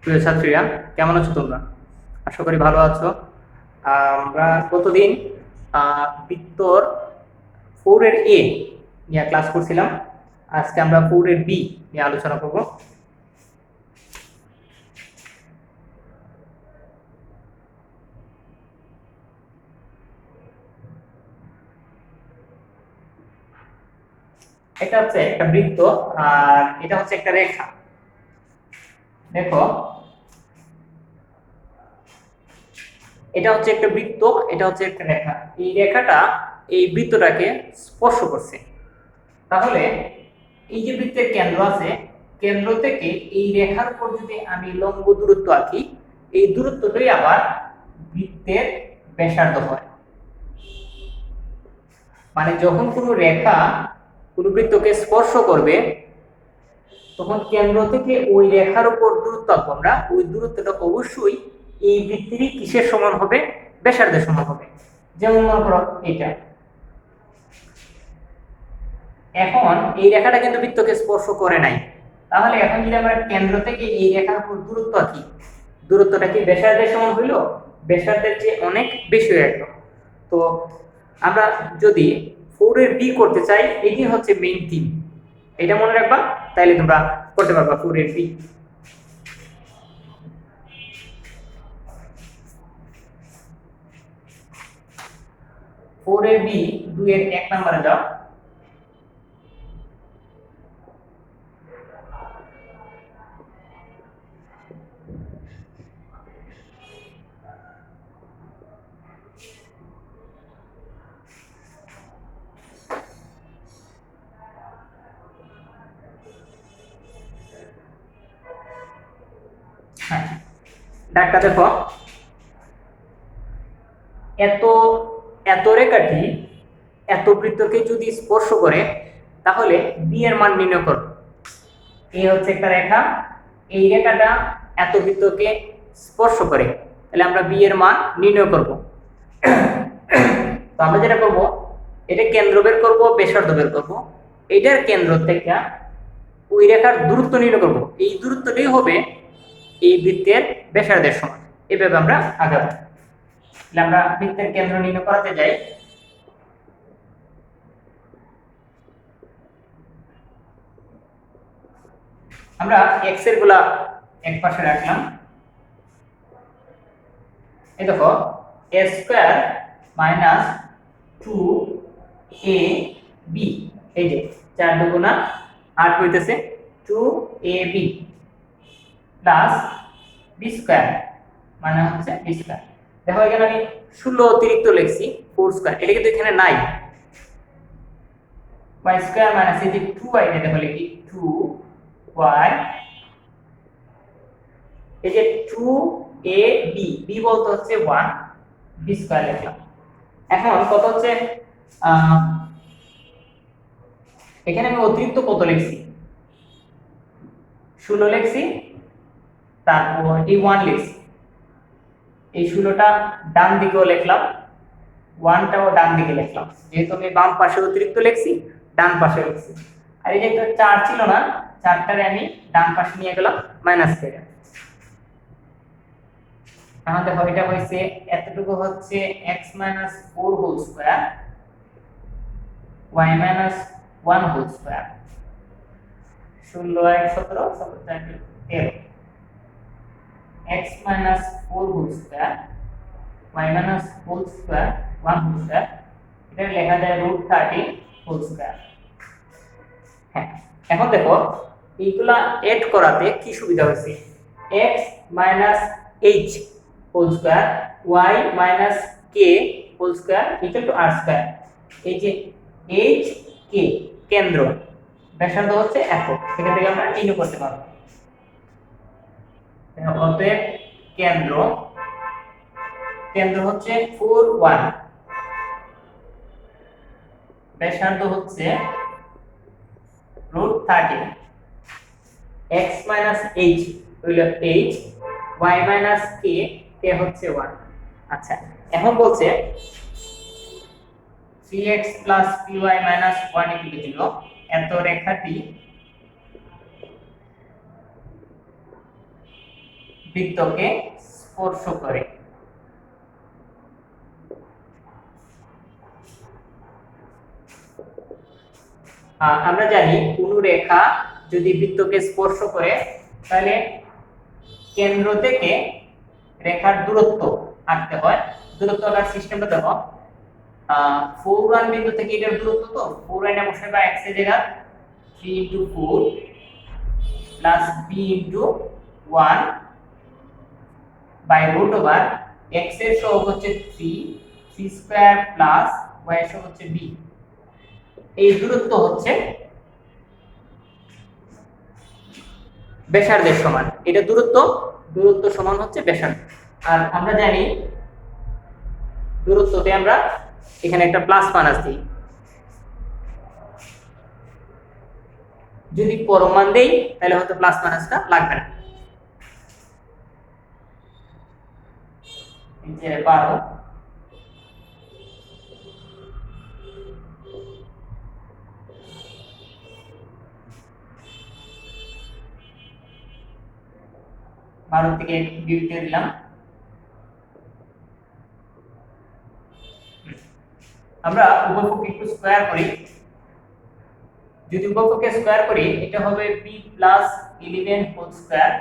প্রিয় ছাত্রীরা, কেমন আছো তোমরা? আশা করি ভালো আছো। আমরা গতদিন বৃত্তর 4 এর এ নিয়ে ক্লাস করছিলাম। আজকে আমরা 4 এর বি নিয়ে আলোচনা করব। এটা হচ্ছে একটা বৃত্ত আর এটা হচ্ছে একটা রেখা। দেখো, এটা হচ্ছে একটা বৃত্ত, এটা হচ্ছে একটা রেখা। এই রেখাটা এই বৃত্তটাকে স্পর্শ করছে। তাহলে এই যে বৃত্তের কেন্দ্র আছে, কেন্দ্র থেকে এই রেখার উপর যদি আমি লম্ব দূরত্ব আঁকি, এই দূরত্বটাই আবার বৃত্তের ব্যাসার্ধ হয়। মানে যখন কোনো রেখা কোনো বৃত্তকে স্পর্শ করবে, তখন কেন্দ্র থেকে ওই রেখার উপর দূরত্ব আঁকবো আমরা, ওই দূরত্বটা অবশ্যই এই বৃত্তেরই কিসের সমান হবে? ব্যাসার্ধের সমান হবে। যেমন মনে করো এটা, এখন এই রেখাটা কিন্তু বৃত্তকে স্পর্শ করে নাই। তাহলে এখন যদি আমরা কেন্দ্র থেকে এই রেখার উপর দূরত্ব আঁকি, দূরত্বটা কি ব্যাসার্ধের সমান হইল? ব্যাসার্ধের চেয়ে অনেক বেশি হয়ে গেল। তো আমরা যদি 4 এর বি করতে চাই, এটি হচ্ছে মেইন থিম, এটা মনে রাখবা, তাইলে তোমরা করতে পারবা 4 এর বি। ফোর এর বি 2 এর 1 নম্বরে যাও। হ্যাঁ, ডাকটা দেখো, এত এত রেখাটি এত বৃত্তকে যদি স্পর্শ করে, তাহলে বি এর মান নির্ণয় করো। এই হচ্ছে একটা রেখা, এই রেখাটা এত বৃত্তকে স্পর্শ করে, তাহলে আমরা বি এর মান নির্ণয় করব। তো আমরা যেটা করব, এটা কেন্দ্র বের করব, ব্যাসার্ধ বের করব। এটার কেন্দ্র থেকে ওই রেখার দূরত্ব নির্ণয় করব, এই দূরত্বটাই হবে এই বৃত্তের ব্যাসার্ধের সমান। এভাবে আমরা আগাবো। তাহলে আমরা বৃত্তের কেন্দ্র নির্ণয় করাতে যাই। আমরা এক্স এর গুলা এক পাশে রাখলাম। এই দেখো, a স্কয়ার মাইনাস 2ab, এই যে 4 দুগুণা 8 হইতেছে 2ab প্লাস b স্কয়ার, মানে হচ্ছে b স্কয়ার। দেখো এখানে আমি 16 অতিরিক্ত লিখছি 4 স্কয়ার, এটা কিন্তু এখানে নাই। y স্কয়ার মাইনাস এই যে 2y, এটা দেখো লিখি 2y, এই যে 2ab, b বলতে হচ্ছে 1, b স্কয়ার লিখলাম। এখন কত হচ্ছে, এখানে আমি অতিরিক্ত কত লিখছি? 16 লিখছি, তারপর এই 1 লিখছি। এই 16টা ডান দিকেও লিখলাম, 1টাও ডান দিকে লিখলাম, যেহেতু আমি বাম পাশে অতিরিক্ত লিখছি, ডান পাশে লিখছি। আর এই যে একটা 4 ছিল না, 4টারে আমি ডান পাশে নিয়ে গেলাম মাইনাস করে। এখন দেখো এটা হইছে, এতটুকু হচ্ছে x 4 whole square, y 1 whole square, 16 আর 17 13, x 4 whole square, y whole square 1 whole square, এটা লেখা যায় √30 হোল স্কয়ার। হ্যাঁ, এখন দেখো এইগুলা এড করাতে কি সুবিধা হয়েছে, x h whole square, y k whole square equal to r square. এই যে h k কেন্দ্র, ব্যাসার্ধ হচ্ছে একক, এখান থেকে আমরা নির্ণয় করতে পারবো। অতএব কেন্দ্র, কেন্দ্র হচ্ছে 4 1, ব্যাসার্ধ হচ্ছে √30, x h হইল h, y k k হচ্ছে 1। আচ্ছা, এখন বলছে 3x py 1 0, এত রেখাটি বৃত্তকে স্পর্শ করে। আমরা জানি কোন রেখা যদি বৃত্তকে স্পর্শ করে তাহলে কেন্দ্র থেকে রেখার দূরত্ব আঁকতে হয়। দূরত্ব আঁকার সিস্টেমটা দেখো, 4 বিন্দু থেকে এটার দূরত্ব, তো 4 এর বসাই বা x এর জায়গা 3 * 4 plus b * 1 by root over x এর সহগ হচ্ছে 3 c² প্লাস y এর সহগ হচ্ছে b। এই দূরত্ব হচ্ছে ব্যাসার্ধের সমান। এটা দূরত্ব সমান হচ্ছে ব্যাসার্ধ। আর আমরা জানি দূরত্বতে আমরা এখানে একটা প্লাস মাইনাস দিই। যদি পরম মান দেই তাহলে হয়তো প্লাস মাইনাসটা লাগবে না। এই যে 12 থেকে বিয়োগ দিয়ে দিলাম। আমরা উভয়পক্ষকে একটু স্কয়ার করি। যদি উভয়পক্ষকে স্কয়ার করি এটা হবে b + 11 হোল স্কয়ার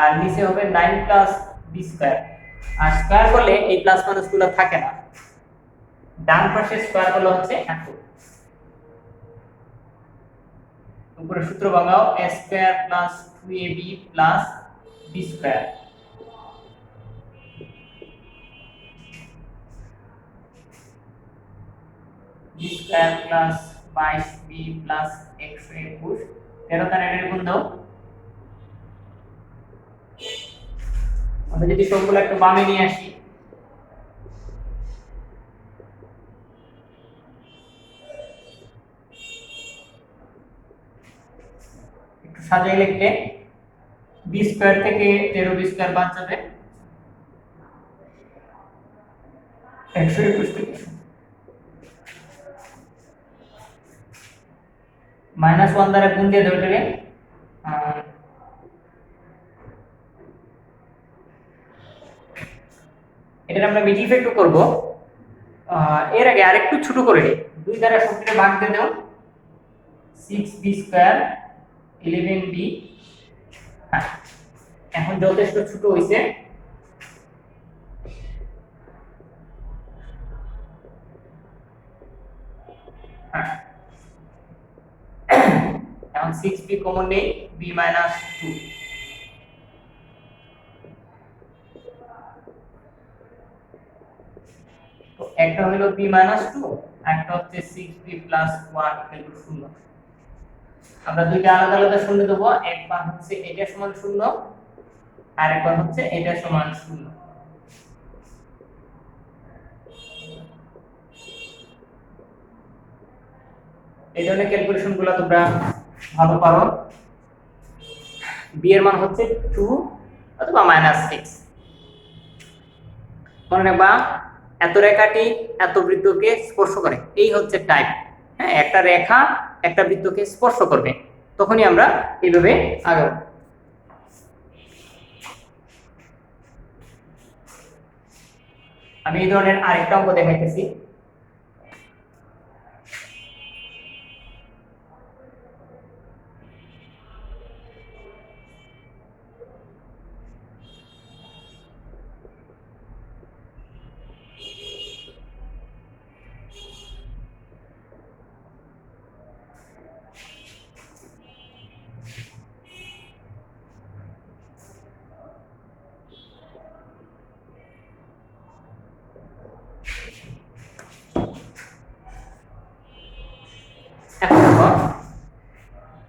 আর নিচে হবে 9 + b স্কয়ার। আর স্কয়ার করলে এই প্লাস মাইনাস গুলো থাকে না, ডান পাশে স্কয়ার করলে হচ্ছে এত। উপরে সূত্র ভাঙাও a² + 2ab + b square. b square plus 22b plus 121 13 দ্বারা এর গুণ দাও। আমরা যদি সবগুলো একটু বামে নিয়ে আসি, একটু সাজিয়ে লিখলে b স্কয়ার থেকে 13b স্কয়ার বাদ যাবে, 121 থেকে -1 দ্বারা গুণ দিয়ে দাও এটাকে। এটা আমরা মিডিল একটু করব। এর আগে আরেকটু ছোট করে নিই, 2 দ্বারা সবটা ভাগ দিয়ে দাও, 6b স্কয়ার 11b। হ্যাঁ, এখন যথেষ্ট ছোট হইছে। এখন 6b কমন নেই, b - 2। তো একটা হলো b - 2, একটা হচ্ছে 6b + 1 = 0। আমরা দুইটা আলাদা আলাদা শূন্য দেব, একবার হচ্ছে এটা সমান 0 আর একবার হচ্ছে এটা সমান 0। এই ধরনের ক্যালকুলেশনগুলো তোমরা ভালো পারো। b এর মান হচ্ছে 2 অথবা -6। মনে রাখবা এত রেখাটি এত বৃত্তকে স্পর্শ করে, এই হচ্ছে টাইপ। হ্যাঁ, একটা রেখা একটা বৃত্তকে স্পর্শ করবে, তখনই আমরা এইভাবে আগাবো। আমি এই ধরনের আরেকটা অঙ্ক দেখাইতেছি।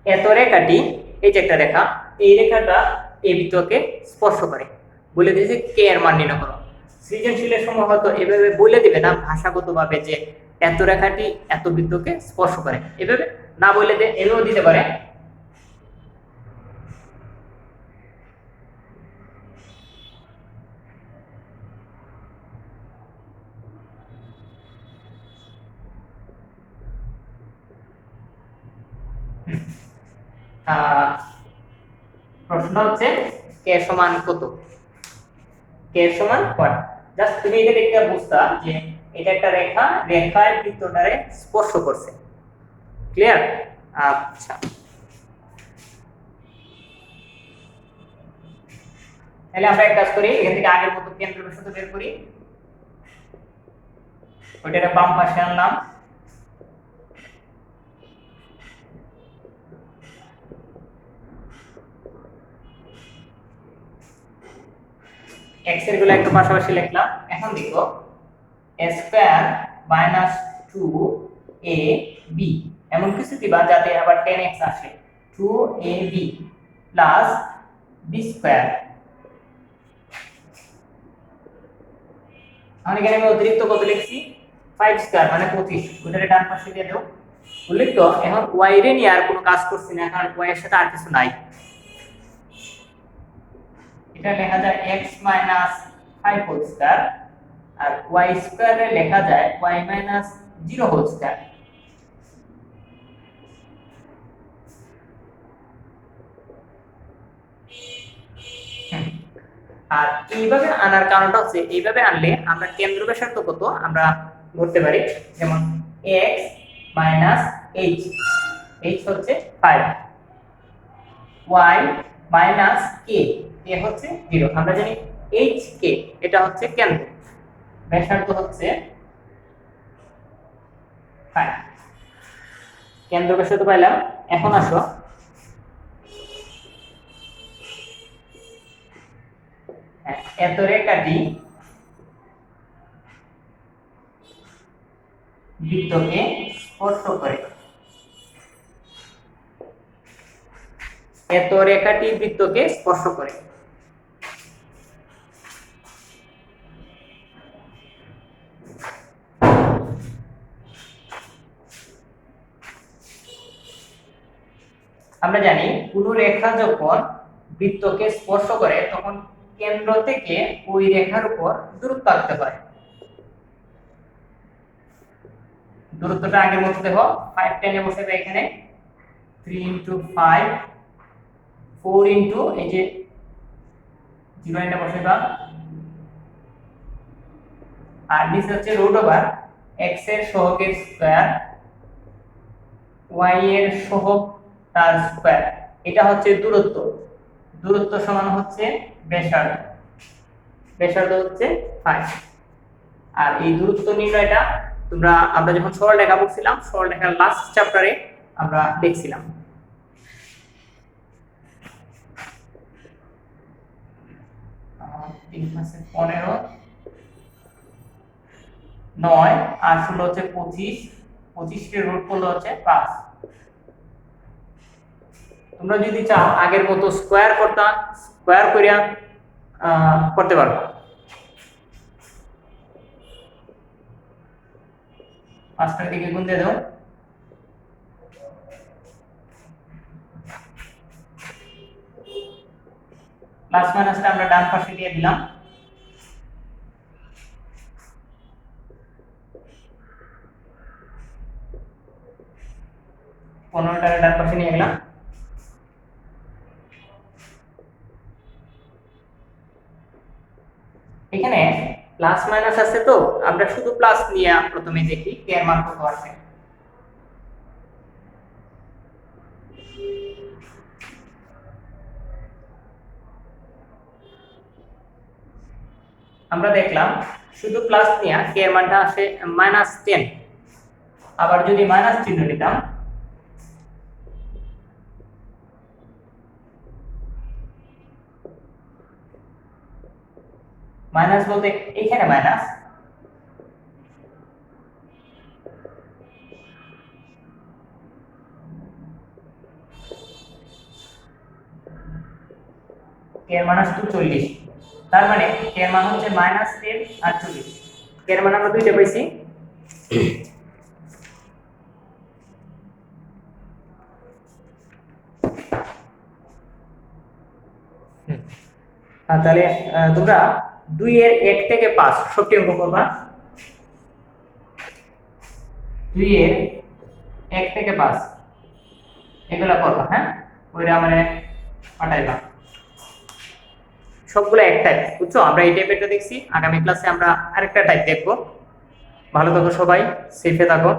এত রেখাটি, এই যে একটা রেখা, এই রেখাটা এই বৃত্তকে স্পর্শ করে। বলে দিয়েছে কে এর মান নির্ণয় করো। সৃজনশীলের সময় হয়তো এভাবে বলে দিবে না ভাষাগতভাবে যে এত রেখাটি এত বৃত্তকে স্পর্শ করে, এভাবে না বলে এভাবেও দিতে পারে। প্রশ্ন হচ্ছে কে সমান কত, কে সমান কত। জাস্ট তুমি এটা দেখতে বুঝতা যে এটা একটা রেখা, রেখায় বৃত্তটারে স্পর্শ করছে। ক্লিয়ার? আচ্ছা, তাহলে আমরা এক কাজ করি, এখান থেকে আগের মতো কেন্দ্র ব্যাসার্ধ বের করি। ওইটা বাম পাশে আনলাম, x এর গুলো একটু পাশাপাশি লিখলাম। এখন দেখো a স্কয়ার মাইনাস 2ab এমন কিছু দিবা যাতে আবার 10x আসে। 2ab plus b square. আমি এখানে অতিরিক্ত কত লিখছি? 5 স্কয়ার মানে 25। ওটারে ডান পাশে দিয়ে দাও। উল্লেখ্য এখন y রে নিয়ে আর কোনো কাজ করছি না, কারণ y এর সাথে আর কিছু নাই। এটা লেখা যায় x 5 হোল স্কয়ার, আর y স্কয়ারে লেখা যায় y 0 হোল স্কয়ার। আর এইভাবে আনার কারণটা হচ্ছে, এইভাবে আনলে আমরা কেন্দ্র ব্যাসার্ধ কত আমরা ধরতে পারি। যেমন x h, h হচ্ছে 5, y k, k হচ্ছে 0। আমরা জানি h k এটা হচ্ছে কেন্দ্র, ব্যাসার্ধ হচ্ছে 5। কেন্দ্র ব্যাসার্ধ পাইলাম। এখন আসো এত রেখাটি বৃত্তকে স্পর্শ করে। এত রেখাটি বৃত্তকে স্পর্শ করে। আমরা জানি কোন রেখা যখন বৃত্তকে স্পর্শ করে তখন কেন্দ্র থেকে ওই রেখার উপর দূরত্ব আনতে হয়। দূরত্বটা আগের মতো দেখো, 5 টেনে বসাবে এখানে, 3 * 5, 4 এই যে 0 এনে বসাইবা, আর নিচে হচ্ছে √x এর সহগের স্কয়ার, y এর সহগ তার স্কয়ার। এটা হচ্ছে দূরত্ব। দূরত্ব সমান হচ্ছে ব্যাসার্ধ, ব্যাসার্ধ হচ্ছে 5। আর এই দূরত্ব নির্ণয়টা আমরা যখন সরলরেখা পড়ছিলাম, সরলরেখার লাস্ট চ্যাপ্টারে আমরা দেখছিলাম। তিন মাসে 15, 9 আর 16 হচ্ছে 25, 25 কে রুট করলে হচ্ছে 5। তোমরা যদি চাও আগের মতো স্কয়ার করতে, স্কয়ার করিয়া করতে পারো। পাঁচটার দিকে গুণ দিয়ে দাও। প্লাস মাইনাসটা আমরা ডান পাশে দিয়ে দিলাম। পনেরোটার ডান পাশে নিয়ে গেলাম। এখানে প্লাস মাইনাস আছে, তো আমরা শুধু প্লাস নিয়ে প্রথমে দেখি কে এর মান কত আসে। আমরা দেখলাম শুধু প্লাস নিয়ে কে এর মানটা আসে -10। আবার যদি মাইনাস চিহ্ন নিতাম, মাইনাস বলতে এখানে মাইনাস, কে এর মান আসতো 40। তার মানে কে এর মান হচ্ছে -10 আর 40। কে এর মান আমরা দুইটা পাইছি। তাহলে তোমরা 2 এর 1 থেকে 5 সবটি অঙ্ক করবা। 2 এর 1 থেকে 5 এগুলা করবা। হ্যাঁ, ওইটা মানে পাঠাইবা। সবগুলো এক টাইপ, বুঝছো? আমরা এই টাইপেরটা দেখছি, আগামী ক্লাসে আমরা আরেকটা টাইপ দেখবো। ভালো থাকো সবাই, সেফে থাকো।